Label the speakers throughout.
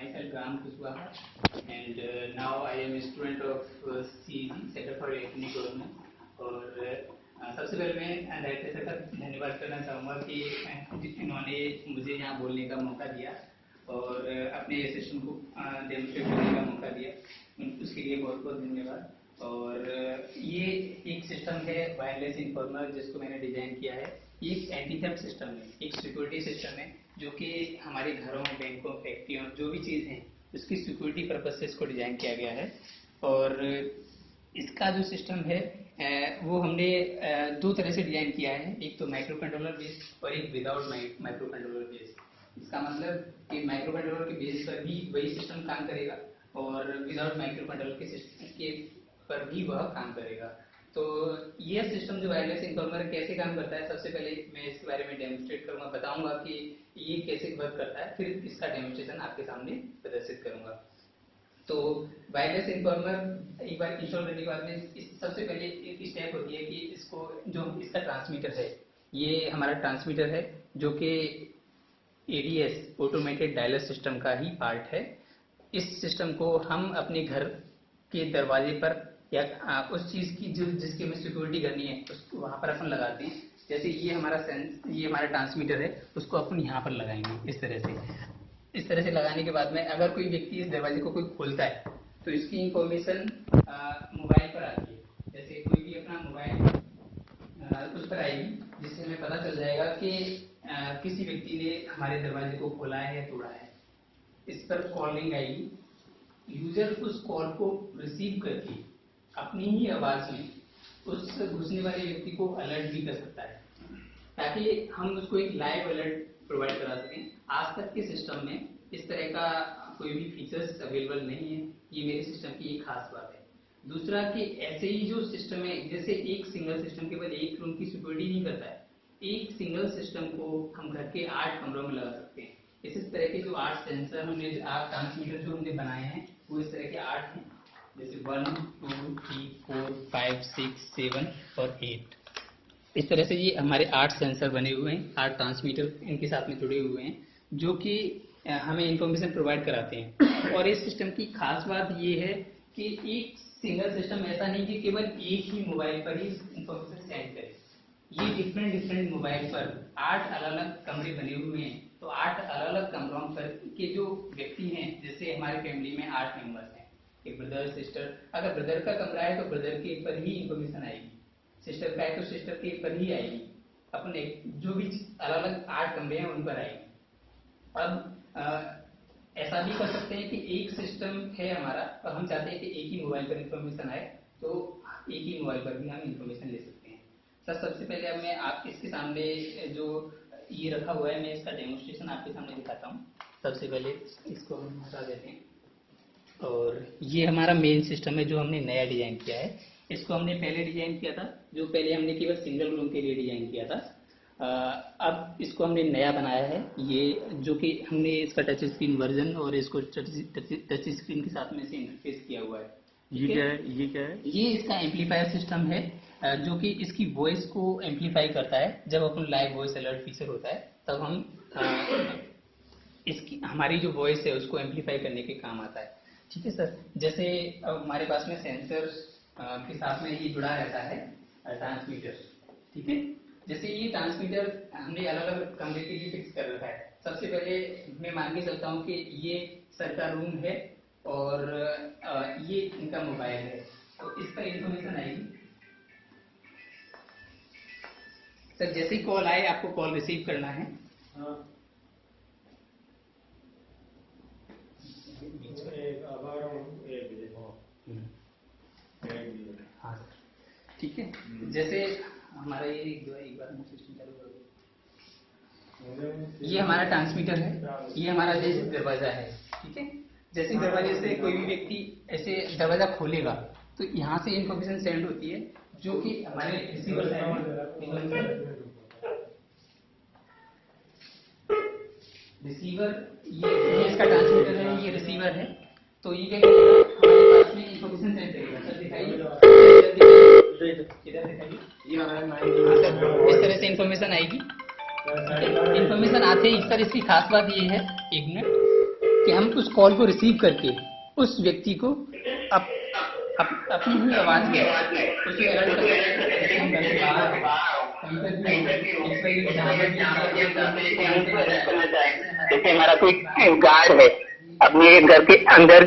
Speaker 1: myself Ram Kushwaha, and now I am a student of CEG Center for Electronic Government. और सबसे पहले मैं director sir का धन्यवाद करना चाहूँगा कि इन्होंने मुझे यहाँ बोलने का मौका दिया और अपने सेशन को डेमोन्स्ट्रेट करने का मौका दिया, उसके लिए बहुत बहुत धन्यवाद। और ये एक सिस्टम है वायरलेस इन्फॉर्मर जिसको मैंने डिजाइन किया है। ये एक एंटी थेफ्ट सिस्टम है, एक सिक्योरिटी सिस्टम है जो कि हमारे घरों, बैंकों, फैक्ट्रियों, जो भी चीज़ हैं उसकी सिक्योरिटी पर्पज से इसको डिजाइन किया गया है। और इसका जो सिस्टम है वो हमने दो तरह से डिजाइन किया है, एक तो माइक्रो कंट्रोलर बेस्ड और एक विदाउट माइक्रो कंट्रोलर बेस्ड। इसका मतलब कि माइक्रो कंट्रोलर के बेस पर भी वही सिस्टम काम करेगा और विदाउट माइक्रो कंट्रोलर के सिस्टम के पर भी वह काम करेगा। तो ये सिस्टम जो वायरलेस इन्फॉर्मर कैसे काम करता है, सबसे पहले मैं इसके बारे में डेमोन्स्ट्रेट करूंगा, बताऊंगा कि ये कैसे वर्क करता है, फिर इसका डेमोन्स्ट्रेशन आपके सामने प्रदर्शित करूंगा। तो वायरलेस इन्फॉर्मर एक बार इंस्टॉल करने के बाद में सबसे पहले एक स्टेप होती है कि इसको जो इसका ट्रांसमीटर है, ये हमारा ट्रांसमीटर है जो कि ADS ऑटोमेटेड डायलर सिस्टम का ही पार्ट है। इस सिस्टम को हम अपने घर के दरवाजे पर या उस चीज़ की जो जिसकी हमें सिक्योरिटी करनी है उसको वहाँ पर अपन लगाते हैं। जैसे ये हमारा ट्रांसमीटर है, उसको अपन यहाँ पर लगाएंगे इस तरह से लगाने के बाद में अगर कोई व्यक्ति इस दरवाजे को कोई खोलता है तो इसकी इंफॉर्मेशन मोबाइल पर आती है। जैसे कोई भी अपना मोबाइल उस पर आएगी जिससे हमें पता चल जाएगा कि किसी व्यक्ति ने हमारे दरवाजे को खोला है या तोड़ा है। इस पर कॉलिंग आएगी, यूजर उस कॉल को रिसीव करके अपनी ही आवाज में उस घुसने वाले व्यक्ति को अलर्ट भी कर सकता है ताकि हम उसको एक लाइव अलर्ट प्रोवाइड करा सकें। आज तक के सिस्टम में इस तरह का कोई भी फीचर्स अवेलेबल नहीं है, ये मेरे सिस्टम की एक खास बात है। दूसरा कि ऐसे ही जो सिस्टम है, जैसे एक सिंगल सिस्टम केवल एक रूम की सिक्योरिटी नहीं करता है, एक सिंगल सिस्टम को हम घर के 8 कमरों में लगा सकते हैं। इसी तरह के जो 8 सेंसर हमने 8 ट्रांसमीटर जो हमने बनाए हैं वो इस तरह के 8 हैं, जैसे 1 2 3 4 5 6 7 और 8। इस तरह से ये हमारे 8 सेंसर बने हुए हैं, 8 ट्रांसमीटर इनके साथ में जुड़े हुए हैं जो कि हमें इंफॉर्मेशन प्रोवाइड कराते हैं। और इस सिस्टम की खास बात ये है कि एक सिंगल सिस्टम ऐसा नहीं कि केवल एक ही मोबाइल पर ही इंफॉर्मेशन सेंड करे। ये डिफरेंट मोबाइल पर 8 अलग-अलग कमरे बने हुए हैं। तो 8 अलग-अलग कमरों पर के जो व्यक्ति हैं, जैसे हमारी फैमिली में 8 मेंबर्स हैं, एक ब्रदर सिस्टर, अगर ब्रदर का कमरा है तो ब्रदर के पर ही इंफॉर्मेशन आएगी, सिस्टर का है तो सिस्टर के पर ही आएगी, अपने जो भी अलग अलग 8 कमरे हैं उन पर आएगी। अब ऐसा भी कर सकते हैं कि एक सिस्टम है हमारा और हम चाहते हैं कि एक ही मोबाइल पर इंफॉर्मेशन आए, तो एक ही मोबाइल पर भी हम इंफॉर्मेशन ले सकते हैं। सर सबसे पहले अब मैं आप इसके सामने जो ये रखा हुआ है, मैं इसका डेमोन्स्ट्रेशन आपके सामने दिखाता हूँ। सबसे पहले इसको हम हटा देते हैं और ये हमारा मेन सिस्टम है जो हमने नया डिजाइन किया है। इसको हमने पहले डिजाइन किया था, जो पहले हमने केवल सिंगल रूम के लिए डिजाइन किया था। अब इसको हमने नया बनाया है, ये जो कि हमने इसका टच स्क्रीन वर्जन और इसको टच स्क्रीन के साथ में से इंटरफेस किया हुआ है। ये क्या है? ये इसका एम्पलीफायर सिस्टम है जो कि इसकी वॉइस को एम्पलीफाई करता है। जब अपन लाइव वॉइस अलर्ट फीचर होता है तब हम इसकी हमारी जो वॉइस है उसको एम्पलीफाई करने के काम आता है। ठीक है सर, जैसे हमारे पास में सेंसर के साथ में ये जुड़ा रहता है ट्रांसमीटर। ठीक है, जैसे ये ट्रांसमीटर हमने अलग अलग कमरे के लिए फिक्स कर रखा है। सबसे पहले मैं मान के चलता हूँ कि ये सर का रूम है और ये इनका मोबाइल है, तो इस पर इंफॉर्मेशन आएगी। सर जैसे ही कॉल आए आपको कॉल रिसीव करना है। हाँ सर, ठीक है। जैसे हमारा ये एक बार सिस्टम चालू कर दो। ये हमारा ट्रांसमीटर है, ये हमारा दरवाजा है। ठीक है, जैसे दरवाजे से कोई भी व्यक्ति ऐसे दरवाजा खोलेगा तो यहाँ से इंफॉर्मेशन सेंड होती है जो कि हमारे रिसीवर ये इसका ट्रांसमीटर है, ये रिसीवर है। तो ये क्या करेगा, हमारे पास में इंफॉर्मेशन सेंड करेगा। सर दिखाइए, इधर दिखाइए, इस तरह से इंफॉर्मेशन आएगी। इंफॉर्मेशन आते ही सर इसकी खास बात ये है, एक मिनट, कि हम उस कॉल को रिसीव करके उस व्यक्ति को अपनी ही आवाज में उसे अलर्ट कर सकते हैं। जैसे हम घर से बाहर हैं, कहीं पर भी हो, जहाँ पर भी
Speaker 2: जैसे हमारा कोई गार्ड है, अपने घर के अंदर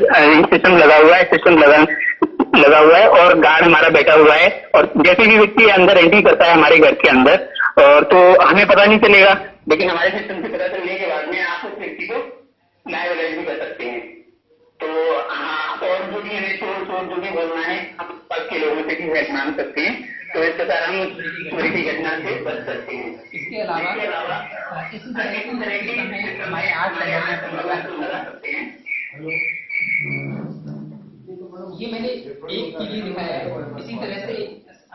Speaker 2: सिस्टम लगा हुआ है, लगा हुआ है और गार्ड हमारा बैठा हुआ है, और जैसे भी व्यक्ति अंदर एंट्री करता है हमारे घर के अंदर, और तो हमें पता नहीं चलेगा, लेकिन हमारे सिस्टम से पता चलने के बाद में आप उस व्यक्ति को लाइव अलर्ट भी कर सकते हैं। तो हाँ, और जो भी हमें शोर जो भी बोलना है, हम पास के लोगों से भी हेल्प मांग सकते हैं, तो इस प्रकार हम चोरी की घटना से बच सकते हैं।
Speaker 1: इसके अलावा इसी तरह की हमारे 8 लगा सकते हैं। ये मैंने एक के लिए दिखाया है। इसी तरह से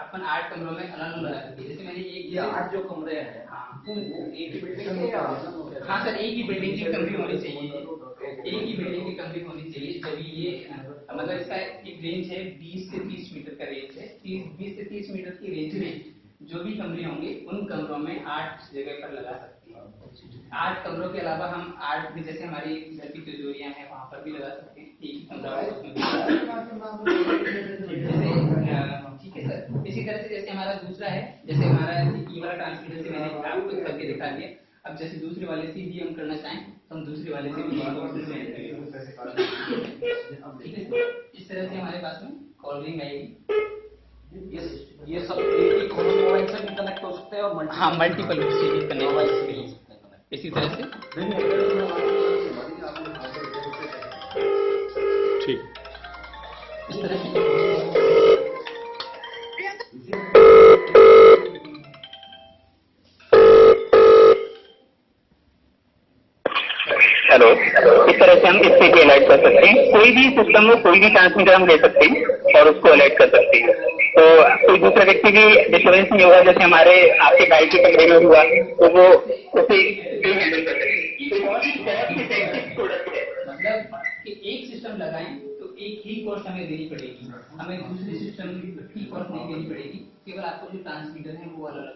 Speaker 1: अपन 8 कमरों में अलग लगा सकते हैं। जैसे मैंने ये 8 जो कमरे हैं, हाँ एक ही बिल्डिंग में, हाँ सर एक ही बिल्डिंग की कमरे होनी चाहिए, एक ही बिल्डिंग की कमरे होनी चाहिए। तभी ये मतलब इसका एक रेंज है 20 से 30 मीटर का रेंज है। 20 से 30 मीटर की रेंज में जो भी कमरे होंगे उन कमरों में 8 जगह पर लगा सकते हैं। 8 कमरों के अलावा हम 8 भी, जैसे हमारी घर की तिजोरियां हैं वहां पर भी लगा सकते हैं। एक ही कमरा है उसमें ठीक है सर। इसी तरह से जैसे हमारा दूसरा है, जैसे हमारा ये वाला ट्रांसमीटर से मैंने आपको करके दिखा दिया। अब जैसे दूसरे वाले से भी हम करना चाहें तो हम दूसरे वाले से भी ठीक है। इस तरह से हमारे पास में कॉलिंग आएगी।
Speaker 3: ये सब एक मोबाइल से भी कनेक्ट हो सकते हैं और
Speaker 1: हाँ मल्टीपल रूप से भी कनेक्ट हो सकते हैं। इसी तरह से
Speaker 4: ठीक,
Speaker 1: इस तरह से
Speaker 2: हेलो, इस तरह से हम इससे भी अलर्ट कर सकते हैं। कोई भी सिस्टम में कोई भी ट्रांसमीटर हम ले सकते हैं और उसको अलर्ट कर सकते हैं। तो कोई दूसरा व्यक्ति भी डिस्टर्बेंस नहीं होगा, जैसे हमारे आपके गाइड के कमरे में हुआ, तो वो उसे हैंडल कर सकते हैं।
Speaker 1: मतलब कि एक सिस्टम लगाएं तो एक ही कॉस्ट हमें देनी पड़ेगी, हमें दूसरे सिस्टम की कॉस्ट नहीं देनी पड़ेगी। केवल आपको जो ट्रांसमीटर है वो अलग अलग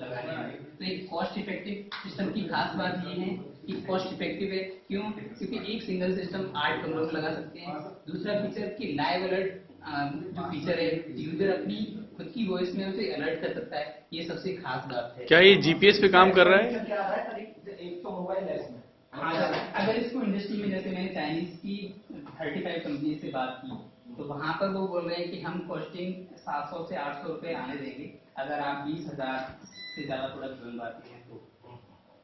Speaker 1: लगाने हैं। तो एक कॉस्ट इफेक्टिव सिस्टम की खास बात ये है कि कॉस्ट इफेक्टिव है। क्यों? क्योंकि एक सिंगल सिस्टम 8 कमरों में लगा सकते हैं। दूसरा फीचर कि लाइव अलर्ट जो फीचर है, यूजर अपनी खुद की वॉइस में उसे अलर्ट कर सकता है। ये सबसे खास बात है।
Speaker 4: क्या ये जीपीएस पे काम कर रहा है?
Speaker 3: एक तो मोबाइल है इसमें।
Speaker 1: हाँ, अगर इसको इंडस्ट्री में, जैसे मैंने चाइनीज की 35 कंपनी से बात की, तो वहां पर वो बोल रहे हैं कि हम कॉस्टिंग 700 से 800 रुपए आने देंगे अगर आप 20,000 से ज्यादा प्रोडक्ट बनवाते हैं तो।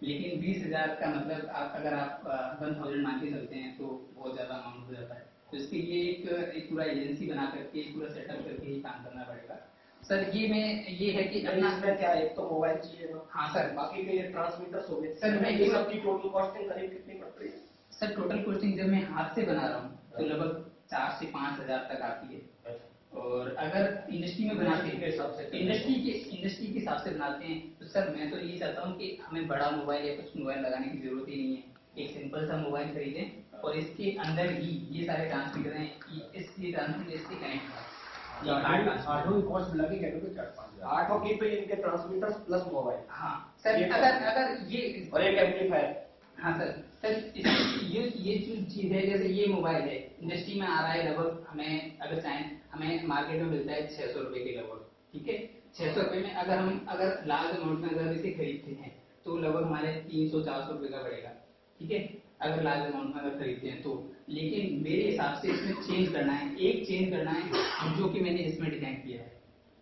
Speaker 1: लेकिन 20,000 का मतलब अगर आप 1000 मान के चलते हैं तो बहुत ज्यादा अमाउंट हो जाता है। तो इसके लिए एक पूरा एजेंसी बना करके, पूरा सेटअप करके ही काम करना पड़ेगा सर। ये है कि
Speaker 3: अपना क्या, एक तो मोबाइल चाहिए ना।
Speaker 1: हाँ सर,
Speaker 3: बाकी के लिए ट्रांसमीटर हो गए
Speaker 1: सर। मैं
Speaker 3: ये सबकी टोटल कॉस्टिंग करीब कितनी पड़ रही है
Speaker 1: सर? टोटल कॉस्टिंग जब मैं हाथ से बना रहा हूँ तो लगभग 4 से 5,000 तक आती है। और अगर इंडस्ट्री में बनाते हैं, इंडस्ट्री के हिसाब से बनाते हैं तो सर मैं तो ये चाहता हूँ कि हमें बड़ा मोबाइल या कुछ मोबाइल लगाने की जरूरत ही नहीं है। एक सिंपल सा मोबाइल खरीदें और इसके अंदर ही ये सारे ट्रांसमीटर हैं, इसके ट्रांसमीटर इससे कनेक्ट है।
Speaker 3: आठों कॉस्ट मिला के कहते तो 8 की तो इनके ट्रांसमीटर प्लस मोबाइल।
Speaker 1: हाँ सर, अगर ये
Speaker 3: और एक एम्पलीफायर।
Speaker 1: हाँ सर ये जो चीज है, जैसे ये मोबाइल है इंडस्ट्री में आ रहा है लगभग, हमें अगर चाहें हमें मार्केट में मिलता है 600 रुपए के लगभग। ठीक है, 600 रुपए में अगर लार्ज अमाउंट में अगर इसे खरीदते हैं तो लगभग हमारे 300-400 रुपए का पड़ेगा। ठीक है, अगर लार्ज अमाउंट में अगर खरीदते हैं तो। लेकिन मेरे हिसाब से इसमें चेंज करना है, एक चेंज करना है जो कि मैंने इसमें डिजाइन किया है।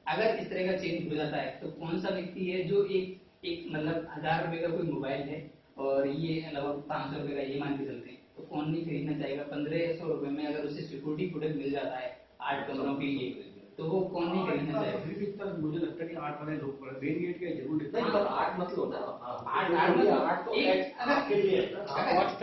Speaker 1: अगर इस तरह का चेंज हो जाता है तो कौन सा व्यक्ति है जो एक मतलब 1000 रुपए का कोई मोबाइल है और ये लगभग 500 रुपए का ये मान के चलते हैं, तो कौन नहीं खरीदना चाहेगा? 1500 रुपए में अगर उसे सिक्योरिटी प्रोडक्ट मिल जाता है 8 कमरों के लिए, तो वो कौन नहीं खरीदना चाहेगा?
Speaker 3: मुझे लगता है कि 8 वाले लोग मेन गेट के जरूर लेते हैं, पर 8 मत लो ना।
Speaker 1: 8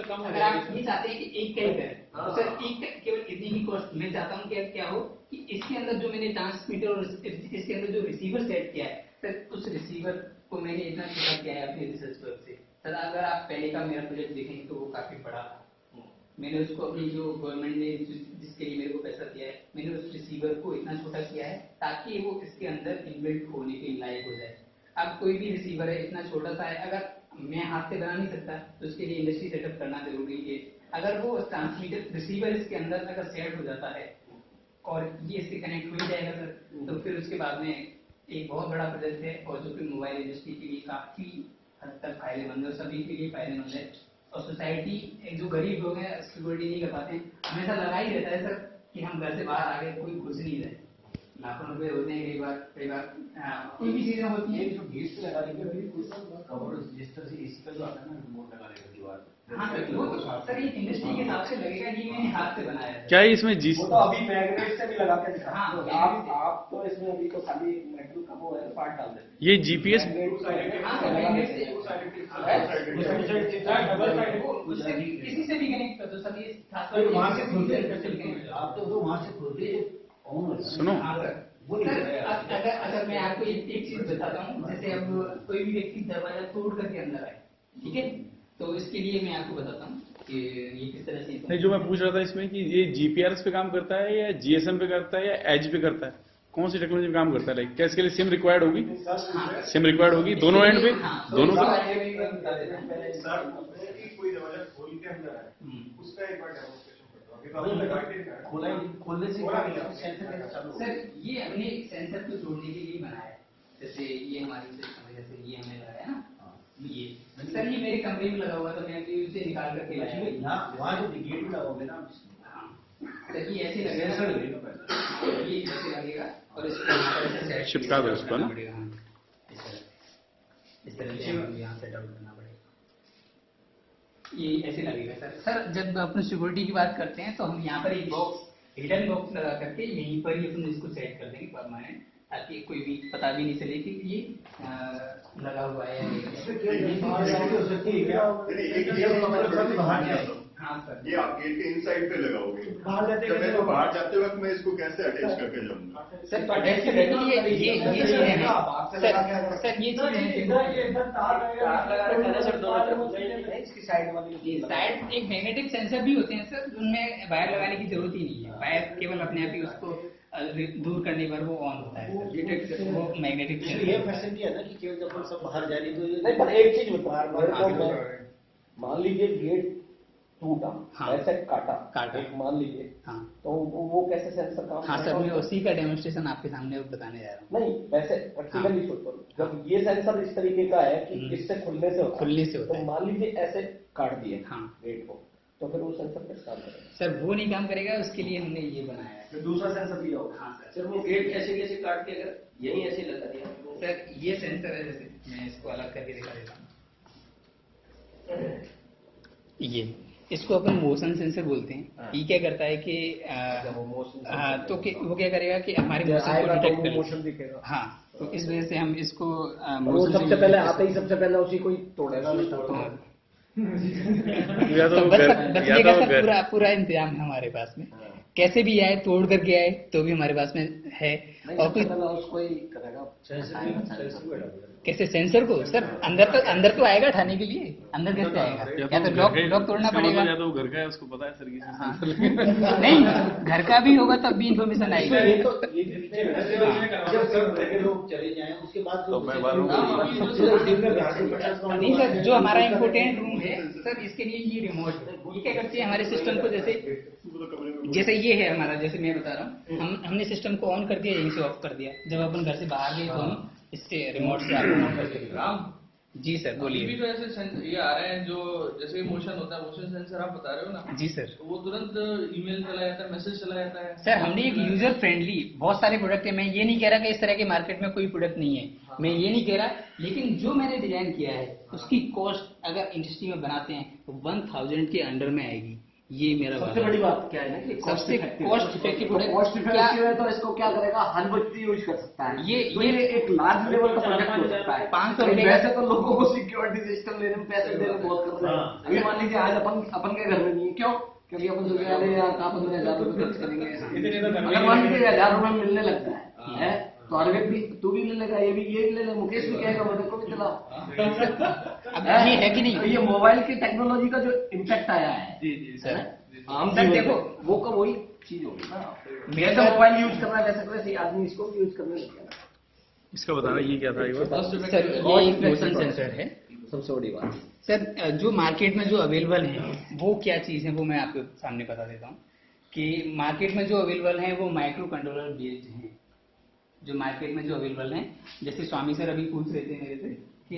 Speaker 1: तो अगर आप ये चाहते हैं कि एक का ही करें तो सर एक केवल इतनी ही कॉस्ट। मैं चाहता हूँ कि क्या हो कि इसके अंदर जो मैंने ट्रांसमीटर और इसके अंदर जो रिसीवर सेट किया है सर, उस रिसीवर को मैंने इतना छोटा किया है अपने रिसर्च वर्क से। सर अगर आप पहले का मेरा प्रोजेक्ट देखेंगे तो वो काफी बड़ा था। मैंने उसको अपनी जो गवर्नमेंट ने जिसके लिए मेरे को पैसा दिया है, मैंने उस रिसीवर को इतना छोटा किया है ताकि वो इसके अंदर इनबिल्ट होने के लायक हो जाए। अब कोई भी रिसीवर है इतना छोटा सा है, अगर मैं हाथ से बना नहीं सकता, तो उसके लिए इंडस्ट्री सेटअप करना जरूरी है। अगर वो ट्रांसमीटर रिसीवर इसके अंदर अगर सेट हो जाता है और ये इससे कनेक्ट हो ही जाएगा सर, तो फिर उसके बाद में एक बहुत बड़ा प्रोजेक्ट है और जो कि मोबाइल इंडस्ट्री के लिए काफी हद तक फायदेमंद है, सभी के लिए फायदेमंद है। और सोसाइटी जो गरीब लोग हैं सिक्योरिटी नहीं कर पाते, हमेशा लगा ही रहता है सर कि हम घर से बाहर आ गए, कोई घुस नहीं रहे, लाखों रुपए होते हैं कई बार कोई भी चीजें होती है।
Speaker 3: ये जो गेट पे लगा देंगे अभी कुछ कवर जिस तरह से एसी का जो आता है ना रिमोट लगा देगा दीवार।
Speaker 1: हाँ सर, वो तो सर ये इंडस्ट्री के हिसाब से लगेगा, ये मैंने हाथ से बनाया है।
Speaker 4: क्या है इसमें जी?
Speaker 3: वो तो अभी मैग्नेट से भी लगा के दिखा।
Speaker 1: हाँ,
Speaker 3: आप तो इसमें अभी तो खाली मेटल का वो है पार्ट डाल देते हैं।
Speaker 4: ये जीपीएस
Speaker 1: हाँ सर, मैग्नेट से किसी से भी कनेक्ट कर दो सर, ये खासकर
Speaker 3: वहाँ से खुलते हैं, आप तो वहाँ से खुलते हैं।
Speaker 4: सुनो,
Speaker 1: हाँ सर, अगर मैं आपको एक चीज बताता हूँ, जैसे अब कोई भी व्यक्ति दरवाजा तोड़ करके अंदर आए, ठीक है, तो इसके लिए मैं आपको बताता हूँ कि ये किस तरह से।
Speaker 4: नहीं, जो मैं पूछ रहा था इसमें कि ये जीपीआरएस पे काम करता है या जीएसएम पे करता है या एज पे करता है, कौन सी टेक्नोलॉजी पे काम करता है? लाइक क्या इसके लिए सिम रिक्वायर्ड होगी? सिम रिक्वायर्ड होगी दोनों एंड पे, दोनों पे।
Speaker 5: कोई दरवाजा खोल के अंदर है, उसका एक बार डेमोन्स्ट्रेशन करता हूं। अभी तो आपने लगा के दिखाया,
Speaker 3: खोलने से
Speaker 1: सर ये हमने सेंसर को जोड़ने के लिए बनाया है। जैसे ये हमारी सिस्टम है, जैसे ये हमने लगाया ना, ये सर ये मेरे कमरे में लगा हुआ था, मैं अभी उसे निकाल करके लाया।
Speaker 3: वहाँ जो गेट भी लगाओगे ना
Speaker 1: सर ये ऐसे लगेगा, ये ऐसे लगेगा और इसको
Speaker 4: चिपका दो उसको ना।
Speaker 1: इस तरह से यहाँ सेटअप करना पड़ेगा, ये ऐसे लगेगा सर। सर जब अपन सिक्योरिटी की बात करते हैं तो हम यहाँ पर एक बॉक्स, हिडन बॉक्स लगा करके यहीं पर ही अपन इसको सेट कर देंगे परमानेंट, ताकि कोई भी पता भी नहीं चले कि ये लगा हुआ है या नहीं। हाँ सर,
Speaker 5: ये आप गेट के इनसाइड पे लगाओगे।
Speaker 3: बाहर जाते
Speaker 5: जब मैं तो बाहर जाते वक्त मैं इसको कैसे अटैच करके जाऊंगा?
Speaker 1: सर अटैच करने के लिए ये चीजें हैं सर, ये चीजें साइड एक मैग्नेटिक सेंसर भी होते हैं सर, उनमें वायर लगाने की जरूरत ही नहीं है, वायर केवल अपने आप ही उसको दूर करने पर वो ऑन होता है, वो मैग्नेटिक
Speaker 3: ये फैसिलिटी है ना कि केवल जब हम सब बाहर जा रही तो नहीं, पर एक चीज बता, मान लीजिए गेट टूटा,
Speaker 1: हाँ,
Speaker 3: ऐसे काटा एक मान लीजिए,
Speaker 1: हाँ,
Speaker 3: तो वो कैसे सेंसर काम?
Speaker 1: हाँ सर, मैं उसी का डेमोन्स्ट्रेशन आपके सामने बताने जा रहा हूँ।
Speaker 3: नहीं वैसे प्रैक्टिकली सोचो, जब ये सेंसर इस तरीके का है कि इससे खुलने से होता
Speaker 1: तो
Speaker 3: है, मान लीजिए ऐसे काट दिए
Speaker 1: हाँ
Speaker 3: गेट को, तो फिर वो सेंसर कैसे काम करेगा?
Speaker 1: सर वो नहीं काम करेगा, उसके लिए हमने ये बनाया है।
Speaker 3: फिर दूसरा सेंसर दिया होगा।
Speaker 1: हाँ
Speaker 3: सर वो गेट कैसे काट के अगर यही ऐसे लगा दिया
Speaker 1: सर, ये सेंसर है, जैसे मैं इसको अलग करके दिखा देता हूँ। ये इसको अपन मोशन सेंसर बोलते हैं। ये क्या करता है कि तो वो क्या करेगा कि हमारे मोशन को डिटेक्ट करेगा,
Speaker 3: मोशन दिखेगा।
Speaker 1: हाँ, तो इस वजह से हम इसको
Speaker 3: वो सबसे पहले आते ही सबसे पहले उसी को ही तोड़ेगा।
Speaker 4: या तो
Speaker 1: बस ये का सर पूरा इंतजाम है हमारे पास में, कैसे भी आए तोड़ करके आए तो भी हमारे पास में है। और कुछ
Speaker 3: उसको ही करेगा
Speaker 1: कैसे सेंसर को सर अंदर तो आएगा उठाने के लिए, अंदर कैसे आएगा? या तो लॉक तोड़ना पड़ेगा,
Speaker 4: या तो घर का है उसको पता है सर की।
Speaker 1: हाँ। नहीं घर का भी होगा तब भी इंफॉर्मेशन आएगी।
Speaker 3: लोग चले जाएं उसके बाद
Speaker 4: तो मैं बाहर
Speaker 1: नहीं सर, जो हमारा इम्पोर्टेंट रूम है सर, इसके लिए ये रिमोट ये क्या करती है हमारे सिस्टम को, जैसे ये है हमारा, जैसे मैं बता रहा हूँ, हमने सिस्टम को ऑन कर दिया, यहीं से ऑफ कर दिया। जब अपन घर से बाहर गए तो हम इससे रिमोट से आप ऑन कर दिया। जी सर बोलिए।
Speaker 6: भी तो ऐसे ये आ रहे हैं जो जैसे मोशन होता है, मोशन सेंसर आप बता रहे हो ना?
Speaker 1: जी सर,
Speaker 6: तो वो तुरंत ईमेल चला जाता है, मैसेज चला जाता है।
Speaker 1: सर हमने एक यूजर फ्रेंडली बहुत सारे प्रोडक्ट है, मैं ये नहीं कह रहा कि इस तरह के मार्केट में कोई प्रोडक्ट नहीं है, मैं ये नहीं कह रहा, लेकिन जो मैंने डिजाइन किया है उसकी कॉस्ट अगर इंडस्ट्री में बनाते हैं तो 1000 के अंडर में आएगी। ये मेरा
Speaker 3: सबसे बड़ी बात क्या है ना कि
Speaker 1: सबसे cost effective product.
Speaker 3: Cost effective है तो इसको क्या करेगा, हर व्यक्ति यूज कर सकता है। ये एक लार्ज लेवल का प्रोडक्ट हो सकता है।
Speaker 1: 500 रुपए
Speaker 3: वैसे तो लोगों को सिक्योरिटी सिस्टम लेने में पैसे देने बहुत कर रहे हैं। अभी मान लीजिए आज अपन के घर में नहीं है, क्यों? क्योंकि अपन सोच रहे हैं यार कहाँ 15,000 रुपए खर्च करेंगे। अगर मान लीजिए 1000 रुपए मिलने लगता है तो हर व्यक्ति तू भी ले लेगा, ये भी ले ले, मुकेश भी कहेगा मेरे को भी चलाओ।
Speaker 1: अब ये है कि नहीं,
Speaker 3: तो ये मोबाइल की टेक्नोलॉजी का जो इम्पैक्ट आया है
Speaker 1: जी सर,
Speaker 3: हम सर देखो वो का वही चीज होगी ना। मेरे तो मोबाइल यूज करना है वैसे आदमी इसको भी यूज करने लग गया ना।
Speaker 4: इसका बताना ये क्या था एक बार?
Speaker 1: सर ये एक मोशन सेंसर है,
Speaker 3: सबसे बड़ी बात।
Speaker 1: सर जो मार्केट में जो अवेलेबल है वो क्या चीज़ है वो मैं आपके सामने बता देता हूँ कि मार्केट में जो अवेलेबल है वो माइक्रो कंट्रोलर बेस्ड हैं। जो मार्केट में जो अवेलेबल हैं, जैसे स्वामी सर अभी पूछ रहे थे मेरे से कि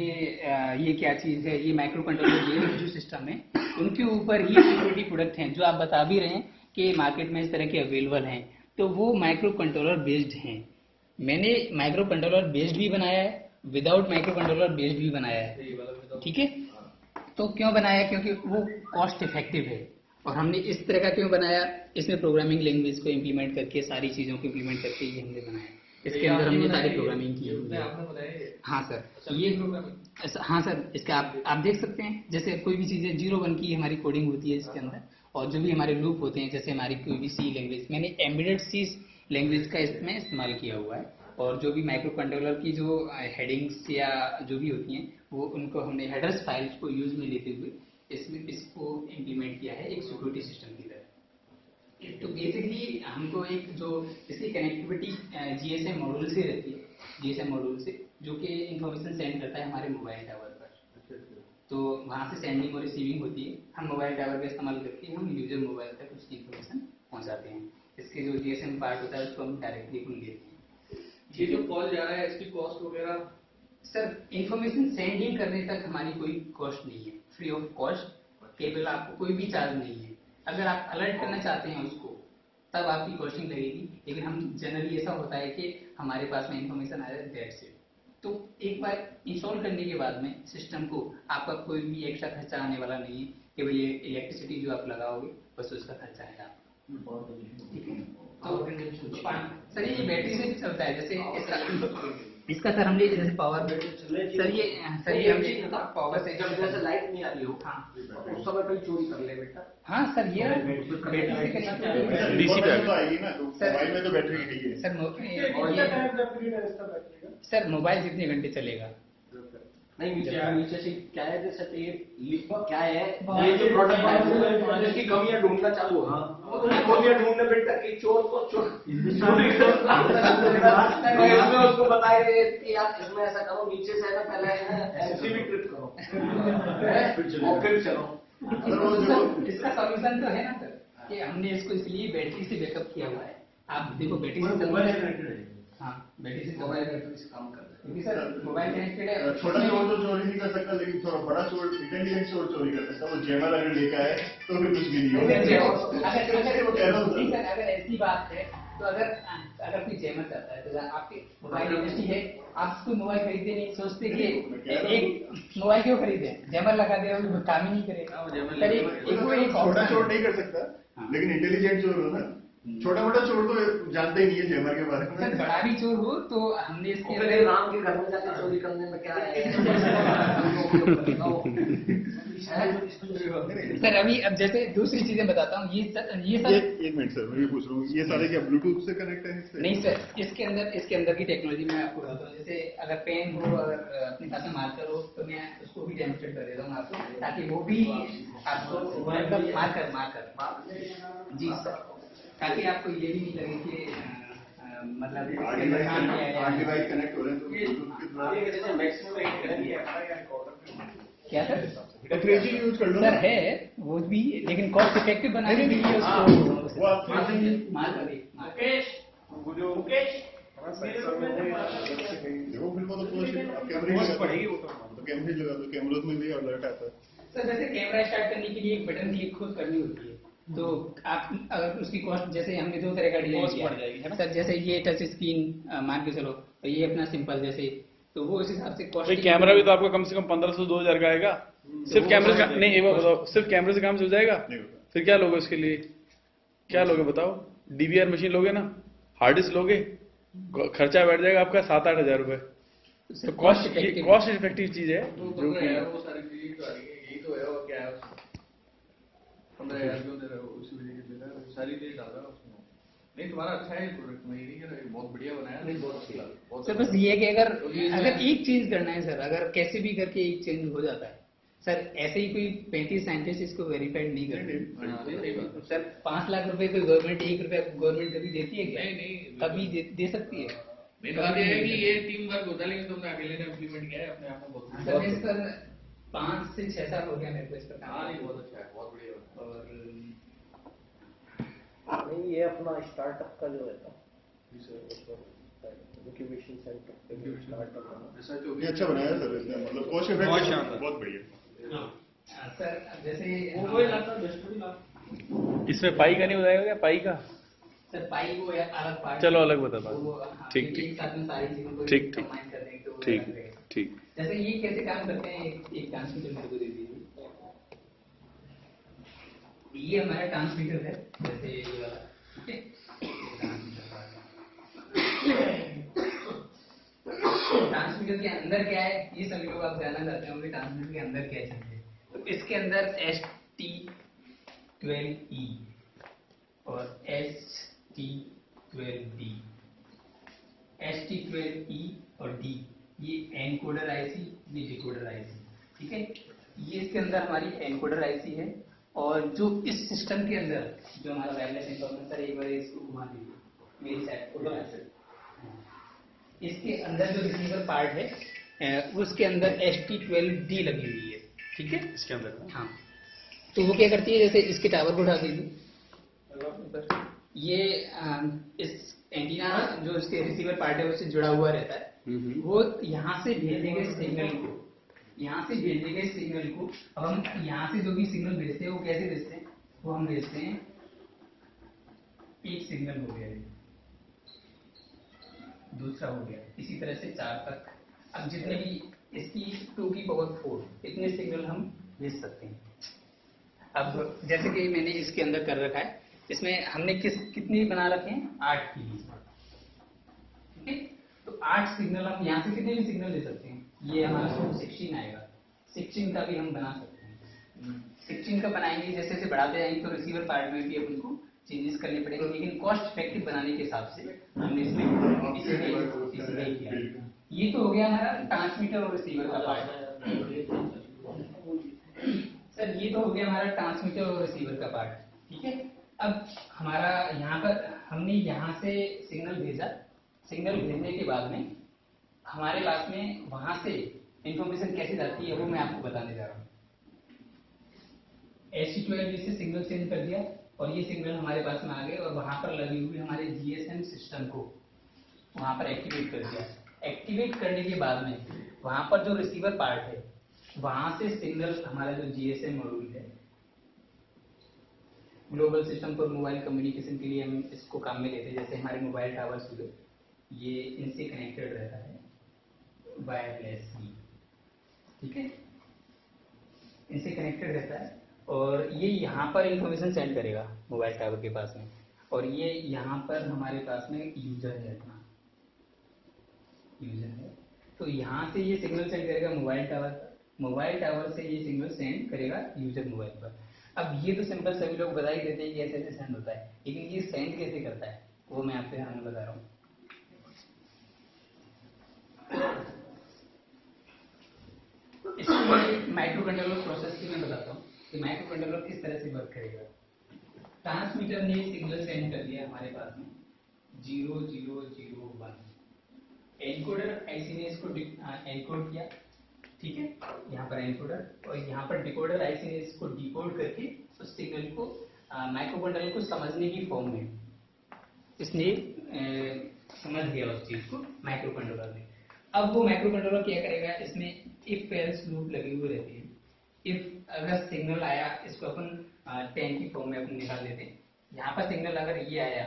Speaker 1: ये क्या चीज़ है, ये माइक्रो कंट्रोलर बेस्ड जो सिस्टम है उनके ऊपर ही सिक्योरिटी प्रोडक्ट हैं जो आप बता भी रहे हैं कि मार्केट में इस तरह के अवेलेबल हैं, तो वो माइक्रो कंट्रोलर बेस्ड हैं। मैंने माइक्रो कंट्रोलर बेस्ड भी बनाया है, विदाउट माइक्रो कंट्रोलर बेस्ड भी बनाया है, ठीक है। तो क्यों बनाया, क्योंकि वो कॉस्ट इफेक्टिव है। और हमने इस तरह का क्यों बनाया, इसमें प्रोग्रामिंग लैंग्वेज को इम्प्लीमेंट करके, सारी चीज़ों को इम्प्लीमेंट करके ये हमने बनाया। इसके अंदर हमने सारी प्रोग्रामिंग की हुई है। हाँ सर, ये हाँ सर, इसका आप देख सकते हैं, जैसे कोई भी चीज़ें 0-1 की हमारी कोडिंग होती है इसके अंदर, और जो भी हमारे लूप होते हैं, जैसे हमारी कोई भी सी लैंग्वेज, मैंने एम्बेडेड सी लैंग्वेज का इसमें इस्तेमाल किया हुआ है। और जो भी माइक्रो कंट्रोलर की जो हेडिंग्स या जो भी होती हैं वो उनको हमने हेडर्स फाइल्स को यूज में लेते हुए इसमें इसको इम्प्लीमेंट किया है एक सिक्योरिटी सिस्टम की तरह। तो बेसिकली हमको एक जो इसकी कनेक्टिविटी जीएसएम मॉड्यूल से रहती है, जीएसएम मॉड्यूल से, जो कि इंफॉर्मेशन सेंड करता है हमारे मोबाइल टावर पर। तो वहाँ से सेंडिंग और रिसीविंग होती है, हम मोबाइल टावर का इस्तेमाल करके हम यूजर मोबाइल तक उसकी इंफॉर्मेशन पहुँचाते हैं। इसके जो जीएसएम पार्ट होता है उसको हम डायरेक्टली खुल लेते हैं।
Speaker 6: ये जो कॉल जा रहा है इसकी कॉस्ट वगैरह?
Speaker 1: सर इंफॉर्मेशन सेंडिंग करने तक हमारी कोई कॉस्ट नहीं है, फ्री ऑफ कॉस्ट, केवल आपको कोई भी चार्ज नहीं है। अगर आप अलर्ट करना चाहते हैं उसको तब आपकी कॉस्टिंग लगेगी, लेकिन हम जनरली ऐसा होता है कि हमारे पास में इंफॉर्मेशन आ जाए दैट्स इट। तो एक बार इंस्टॉल करने के बाद में सिस्टम को आपका कोई भी एक्स्ट्रा खर्चा आने वाला नहीं है, केवल ये इलेक्ट्रिसिटी जो आप लगाओगे बस उसका खर्चा है आपका। ठीक है, तो सर ये बैटरी से भी चलता है, जैसे इसका सर हमने जैसे पावर सर ये हमने पावर से
Speaker 3: जैसे लाइट नहीं आ रही हो,
Speaker 1: हाँ
Speaker 3: उस समय कोई चोरी कर ले बेटा।
Speaker 1: हाँ सर, ये बैटरी से कनेक्ट
Speaker 4: डीसी पे
Speaker 5: तो आएगी ना, तो
Speaker 1: सर-
Speaker 5: मोबाइल में तो बैटरी ही है।
Speaker 1: सर
Speaker 5: और
Speaker 1: ये
Speaker 5: टाइम तक फ्री है इसका बैटरी का?
Speaker 1: सर मोबाइल जितने घंटे चलेगा।
Speaker 3: नहीं नीचे से क्या है, जैसे ये क्या है, ये जो प्रोडक्ट है जिसकी कमियां ढूंढना चालू है, कमियां ढूंढने बेटा एक चोर को इसमें उसको बताए कि आप इसमें ऐसा करो, नीचे से है ना पहले एमसीबी ट्रिप करो और फिर चलो।
Speaker 1: इसका सॉल्यूशन तो है ना सर, कि हमने इसको इसलिए बैटरी से बैकअप किया हुआ है। आप देखो बैटरी से
Speaker 3: मोबाइल कनेक्टेड है,
Speaker 1: हाँ बैटरी से
Speaker 3: मोबाइल बैटरी से काम करता है।
Speaker 1: क्योंकि सर मोबाइल कनेक्टेड है।
Speaker 5: छोटा चोर तो चोरी नहीं कर सकता, लेकिन थोड़ा बड़ा चोर, इंटेलिजेंट चोर चोरी कर सकता। वो जेमर अगर लेकर आए तो फिर कुछ भी नहीं होगा।
Speaker 1: अगर ऐसी बात है तो अगर कोई जेमर करता है तो आपके मोबाइल इंडस्ट्री है, आप कोई मोबाइल खरीदते नहीं, सोचते कि एक मोबाइल क्यों खरीदे, जेमर लगा दे वो काम ही नहीं करेगा।
Speaker 5: छोटा चोर नहीं कर सकता, लेकिन इंटेलिजेंट चोर हो ना। छोटा मोटा चोर तो जानते ही नहीं है जेमर के बारे में।
Speaker 1: सर बड़ा भी चोर हो तो हमने इसके
Speaker 3: मेरे राम के घर में जाकर चोरी करने में क्या है।
Speaker 1: सर अभी अब जैसे दूसरी चीजें बताता हूँ, ये सर
Speaker 5: एक मिनट सर, मैं ये पूछ रहा हूँ, ये सारे क्या ब्लूटूथ से कनेक्ट है इससे?
Speaker 1: नहीं सर, इसके अंदर की टेक्नोलॉजी मैं आपको बताता हूँ। जैसे अगर पेन हो, अगर अपने साथ में मार्कर हो, तो मैं उसको भी डेमोस्ट्रेट कर देता हूँ आपको, ताकि वो भी आपको मार्कर जी सर, ताकि आपको ये भी नहीं लगे कि मतलब
Speaker 5: डिवाइस कनेक्ट हो रहे हैं तो ब्लूटूथ के द्वारा
Speaker 3: मैक्सिमम
Speaker 1: क्या सर?
Speaker 5: तो 3G यूज कर लो
Speaker 1: सर है वो भी, लेकिन कॉस्ट इफेक्टिव बनाने के लिए उसको
Speaker 5: वो आप
Speaker 1: मार्कर
Speaker 5: देखो फिर वो तो कैमरे पड़ेगी, वो तो कैमरे लगा दो, कैमरों में भी अलर्ट आता है।
Speaker 1: सर जैसे कैमरा स्टार्ट करने के लिए एक बटन क्लिक खुद करनी होती है, तो आप अगर उसकी कॉस्ट, जैसे हमने 2 तरह का डिजाइन किया पड़ जाएगी सर, जैसे ये टच स्क्रीन मान के चलो, तो ये अपना सिंपल जैसे, तो वो उस हिसाब से कॉस्ट।
Speaker 4: कैमरा भी तो आपको कम से कम 1500-2000 का आएगा। सिर्फ कैमरे से नहीं, एक बार बताओ, सिर्फ कैमरे से काम हो जाएगा? फिर क्या लोगे उसके लिए, क्या लोगे बताओ? डीवीआर मशीन लोगे ना, हार्ड डिस्क लोगे, खर्चा बैठ जाएगा आपका 7-8 हजार रुपए। तो कॉस्ट इफेक्टिव चीज है जो कि
Speaker 6: वो सारी चीजें तो आ रही है, यही तो है। और क्या है 15,000 क्यों दे रहे हो, उसी वजह से दे रहा है, सारी चीज डाल रहा है उसमें। नहीं तुम्हारा अच्छा है प्रोडक्ट, मैं ये नहीं कह रहा, बहुत बढ़िया बनाया। नहीं बहुत
Speaker 1: सर बस ये है कि अगर एक चेंज करना है सर, अगर कैसे भी करके एक चेंज हो जाता है सर, ऐसे ही कोई 35 साइंटिस्ट इसको वेरीफाइड नहीं करते सर। 5 लाख रुपए कोई गवर्नमेंट, 1 रुपया गवर्नमेंट कभी देती है क्या?
Speaker 6: नहीं
Speaker 1: कभी दे सकती है।
Speaker 6: मेन बात ये है कि ये टीम वर्क होता है, लेकिन तुमने अकेले ने इम्प्लीमेंट किया है अपने आप में बहुत।
Speaker 1: सर 5 से 6 साल हो गया मेरे को इस पर
Speaker 6: हाँ
Speaker 1: काम
Speaker 6: नहीं बहुत अच्छा है, बहुत बढ़िया बना है।
Speaker 1: और
Speaker 3: नहीं, ये अपना स्टार्टअप का जो है ना इंक्यूबेशन सेंटर स्टार्टअप का
Speaker 6: रिसर्च हो
Speaker 5: ये
Speaker 6: गया।
Speaker 5: अच्छा बनाया सर इसने, मतलब कॉस्ट
Speaker 4: बहुत
Speaker 5: इफेक्टिव,
Speaker 4: शानदार।
Speaker 5: बहुत बढ़िया।
Speaker 1: सर जैसे
Speaker 3: मोबाइल आता डस्टबिन आता
Speaker 4: इसमें पाई का नहीं बताएगा क्या, पाई का?
Speaker 1: सर पाई वो है अलग पार्ट,
Speaker 4: चलो अलग बता दो।
Speaker 1: वो हाँ,
Speaker 4: ठीक,
Speaker 1: क्योंकि
Speaker 4: ठीक,
Speaker 1: एक साथ में सारी चीजों को
Speaker 4: ठीक, ठीक।
Speaker 1: कंबाइन कर देंगे तो वो
Speaker 4: ठीक
Speaker 1: अलग रहेगा।
Speaker 4: ठीक।
Speaker 1: जैसे ये कैसे काम करते हैं, एक ट्रांसमीटर मेरे को दे दीजिए। ये हमारा ट्रांसमीटर है, जैसे ये वाला, ठीक है। ट्रांसमीटर के अंदर क्या है, ये सभी लोग आप जानना चाहते होंगे ट्रांसमीटर के अंदर क्या चीज है। तो इसके अंदर ST12E और ST12D, ST12E और D, ये एनकोडर आईसी, ये डिकोडर आईसी, ठीक है। ये इसके अंदर हमारी एनकोडर आईसी है। और जो इस सिस्टम के अंदर जो हमारा वायरलेस इंफॉर्मेशन, एक बार इसको घुमा दीजिए मेरी साइड को, इसके अंदर जो रिसीवर पार्ट है उसके अंदर ST12D लगी हुई है, ठीक है।
Speaker 4: इसके अंदर
Speaker 1: हाँ, तो वो क्या करती है, जैसे इसके टावर को उठा दीजिए, ये इस एंटीना जो इसके रिसीवर पार्ट है उससे जुड़ा हुआ रहता है। वो यहाँ से भेज देंगे सिग्नल को, यहाँ से भेज देंगे सिग्नल को। अब हम यहाँ से जो भी सिग्नल भेजते हैं वो कैसे भेजते हैं, वो हम भेजते हैं, एक सिग्नल हो गया, दूसरा हो गया, इसी तरह से 4 तक। अब जितने भी इसकी 2 की पावर 4 इतने सिग्नल हम भेज सकते हैं। अब जैसे कि मैंने इसके अंदर कर रखा है, इसमें हमने कितनी बना रखे हैं, 8 की, ठीक है। तो 8 सिग्नल हम यहाँ से कितने भी सिग्नल ले सकते हैं। ये हमारा 16 आएगा, 16 का भी हम बना सकते हैं। 16 का बनाएंगे, जैसे जैसे बढ़ाते जाएंगे तो रिसीवर पार्ट में भी अपन को चेंजेस करने पड़ेंगे, लेकिन कॉस्ट इफेक्टिव बनाने के हिसाब से हमने इसमें इसीलिए किया है। ये तो हो गया हमारा ट्रांसमीटर और रिसीवर का पार्ट। सर ये तो हो गया हमारा ट्रांसमीटर और रिसीवर का पार्ट, ठीक है। अब हमारा यहाँ पर हमने यहाँ से सिग्नल भेजा, सिग्नल भेजने के बाद में हमारे पास में वहां से इंफॉर्मेशन कैसे जाती है वो मैं आपको बताने जा रहा हूँ। ST12 से सिग्नल सेंड कर दिया और ये सिग्नल हमारे पास में आ गए और वहां पर लगी हुई हमारे GSM सिस्टम को वहां पर एक्टिवेट कर दिया। एक्टिवेट करने के बाद में वहां पर जो रिसीवर पार्ट है वहां से सिग्नल हमारा जो GSM मॉड्यूल है, global system for mobile communication के लिए हम इसको काम में लेते हैं। जैसे हमारे मोबाइल टावर्स हुए, ये इनसे कनेक्टेड रहता है वायरलेसली, ठीक है, इनसे कनेक्टेड रहता है। और ये यहाँ पर इंफॉर्मेशन सेंड करेगा मोबाइल टावर के पास में, और ये यहाँ पर हमारे पास में यूजर है, अपना यूजर है। तो यहाँ से ये सिग्नल सेंड करेगा मोबाइल टावर पर, मोबाइल टावर से ये सिग्नल सेंड करेगा यूजर मोबाइल पर। अब ये तो सिंपल सभी लोग बता ही देते हैं कि ऐसे ऐसे सेंड होता है, लेकिन ये सेंड कैसे करता है वो मैं आपके सामने बता रहा हूँ। इसमें माइक्रो कंट्रोलर प्रोसेस की मैं बताता हूँ कि माइक्रो कंट्रोलर किस तरह से वर्क करेगा। ट्रांसमीटर ने सिग्नल सेंड कर दिया हमारे पास में 0001, एनकोडर आईसी ने इसको एनकोड किया, ठीक है, यहाँ पर एनकोडर, और यहाँ पर डिकोडर आईसी ने इसको डिकोड करके उस सिग्नल को माइक्रो कंट्रोलर को समझने की फॉर्म में इसने समझ दिया उस चीज को माइक्रो कंट्रोलर ने। अब वो माइक्रो कंट्रोलर क्या करेगा, इसमें इफ एल्स लूप लगी हुई रहती है। इफ अगर सिग्नल आया, इसको अपन 10 की फॉर्म में अपन निकाल देते हैं। यहाँ पर सिग्नल अगर ये आया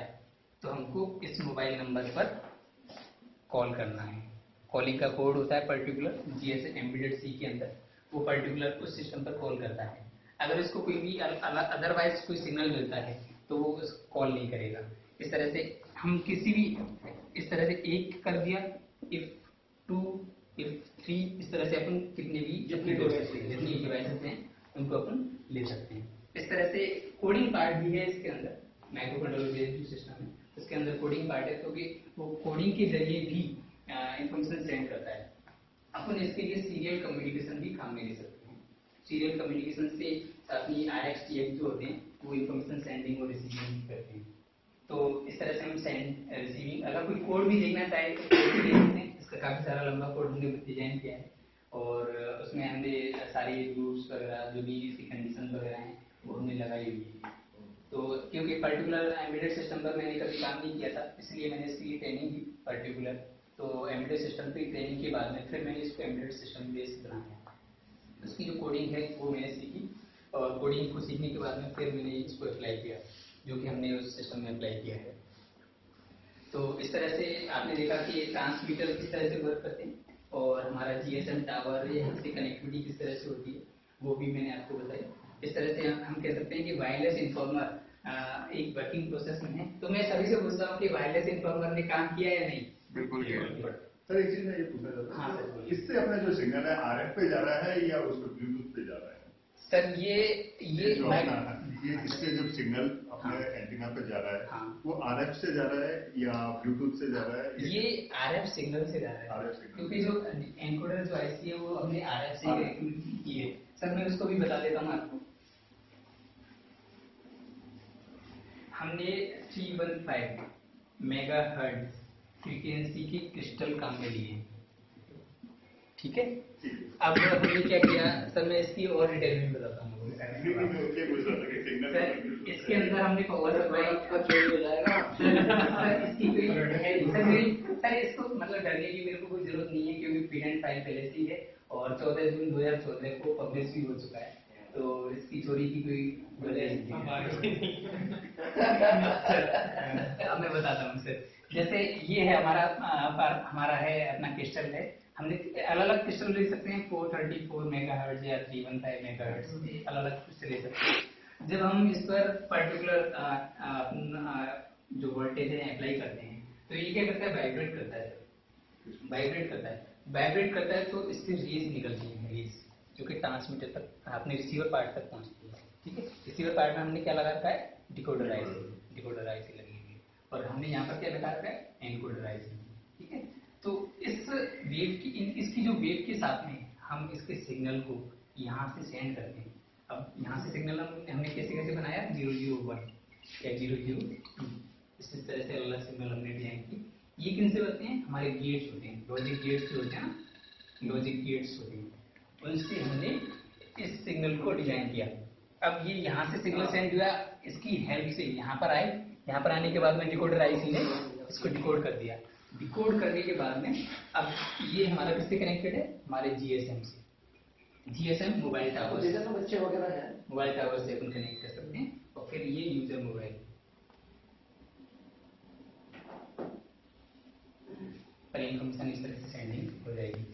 Speaker 1: तो हमको इस मोबाइल नंबर पर कॉल करना है। कॉलिंग का कोड होता है पर्टिकुलर, GSM एम्बेडेड C के अंदर वो पर्टिकुलर उस सिस्टम पर कॉल करता है। अगर इसको कोई भी अदरवाइज कोई सिग्नल मिलता है तो वो कॉल नहीं करेगा। इस तरह से हम किसी भी, इस तरह से 1 कर दिया, इफ 2, इफ 3, इस तरह से अपन कितने भी जितनी डिवाइसेस हैं उनको अपन ले सकते हैं। इस तरह से कोडिंग पार्ट भी है इसके अंदर, माइक्रो कंट्रोलर बेस्ड सिस्टम है उसके अंदर कोडिंग पार्ट है, क्योंकि वो कोडिंग के जरिए भी इंफॉर्मेशन सेंड करता है। अपन इसके लिए सीरियल कम्युनिकेशन भी काम में ले सकते हैं। सीरियल कम्युनिकेशन से अपनी RxTx जो होते हैं वो इंफॉर्मेशन सेंडिंग और रिसीविंग करते हैं। तो इस तरह से हम सेंड रिसीविंग, अगर कोई कोड भी देखना चाहे तो कोड भी देख सकते हैं। इसका काफी सारा लंबा कोड हमने डिजाइन किया है और उसमें हमने सारी रूट्स वगैरह जो भी कंडीशन वगैरह हैं वो हमने लगाई हुई है। तो क्योंकि पर्टिकुलर एम्बेडेड सिस्टम पर मैंने कभी काम नहीं किया था, इसलिए मैंने इसकी ट्रेनिंग की पर्टिकुलर। तो एम्बेडेड सिस्टम की ट्रेनिंग के बाद में फिर मैंने इसको एम्बेडेड सिस्टम बेस बनाया। उसकी जो कोडिंग है वो मैंने सीखी, और कोडिंग को सीखने के बाद में फिर मैंने इसको अप्लाई किया, जो कि हमने उस सिस्टम में अप्लाई किया है। तो इस तरह से आपने देखा कि ट्रांसमीटर किस तरह से वर्क करते हैं, और हमारा जीएसएम टावर यहाँ से कनेक्टिविटी किस तरह से होती है वो भी मैंने आपको बताई। इस तरह से हम कह सकते हैं कि वायरलेस इन्फॉर्मर एक वर्किंग प्रोसेस में है। तो मैं सभी से पूछता हूँ कि वायरलेस इन्फॉर्मर ने काम किया या नहीं?
Speaker 5: बिल्कुल किया। सर एक चीज मैं ये पूछना चाहता हूँ,
Speaker 1: हाँ सर बोलिए।
Speaker 5: इससे अपना जो सिग्नल है आरएफ पे जा रहा है या उसको ब्लूटूथ पे जा रहा है?
Speaker 1: सर ये
Speaker 5: जो अपना ये इससे जब सिग्नल अपने एंटीना पे जा रहा है,
Speaker 1: हाँ।
Speaker 5: वो आरएफ से जा रहा है या ब्लूटूथ से जा रहा है?
Speaker 1: ये आरएफ सिग्नल से जा रहा है,
Speaker 5: RF सिग्नल।
Speaker 1: क्योंकि जो एनकोडर जो आईसी है वो हमने आरएफ से कनेक्ट की है। सर मैं उसको भी बता देता हूँ आपको। हमने 315 मेगाहर्ट्ज फ्रीक्वेंसी की क्रिस्टल काम में लिए, ठीक है। अब हमने क्या किया सर, मैं इसकी और डिटेल में बताता हूँ। सर इसके अंदर हमने पावर सप्लाई
Speaker 3: का चोरी हो जाएगा।
Speaker 1: सर इसकी कोई है सर इसको मतलब डरने की मेरे को कोई जरूरत नहीं है, क्योंकि पेटेंट फाइल पहले से ही है और 14 जून 2014 को पब्लिश भी हो चुका है, तो इसकी चोरी की कोई वजह नहीं है। अब मैं बताता हूँ सर, जैसे ये है हमारा है अपना क्रिस्टल है। हमने अलग अलग क्रिस्टल ले सकते हैं, 434 मेगाहर्ट्ज या 315 मेगाहर्ट्ज, अलग अलग क्रिस्टल ले सकते हैं। जब हम इस पर पर्टिकुलर जो वोल्टेज है अप्लाई करते हैं, तो ये क्या करता है, वाइब्रेट करता है। वाइब्रेट करता है तो इससे रेज निकलती है, रेज जो कि ट्रांसमीटर तक अपने रिसीवर पार्ट तक पहुंचती है, ठीक है। रिसीवर पार्ट में हमने क्या लगा रखा है, डिकोडर आईसी लगी हुई है, और हमने यहाँ पर क्या लगा रखा है, एनकोडर आईसी, ठीक है। तो इस वेव की इसकी जो वेव के साथ में हम इसके सिग्नल को यहाँ से सेंड करते हैं। अब यहाँ से सिग्नल हमने कैसे बनाया, 001 या 002, इस तरह से अलग सिग्नल हमने डिजाइन की। ये किन से बनते हैं, हमारे गेट्स होते हैं, लॉजिक गेट्स होते हैं ना, लॉजिक गेट्स होते हैं, उनसे हमने इस सिग्नल को डिजाइन किया। अब ये यहाँ से सिग्नल सेंड हुआ, इसकी हेल्प से यहाँ पर आए, यहाँ पर आने के बाद में डिकोडर आईसी ने इसको डिकोड कर दिया। डिकोड करने के बाद में अब ये हमारा किससे कनेक्टेड है, हमारे जीएसएम से। जीएसएम मोबाइल टावर,
Speaker 3: जैसे तो बच्चे वगैरह हैं,
Speaker 1: मोबाइल टावर से अपन कनेक्ट कर सकते हैं, और फिर ये यूजर मोबाइल पर इन्फॉर्मेशन इस तरह से सेंडिंग हो जाएगी।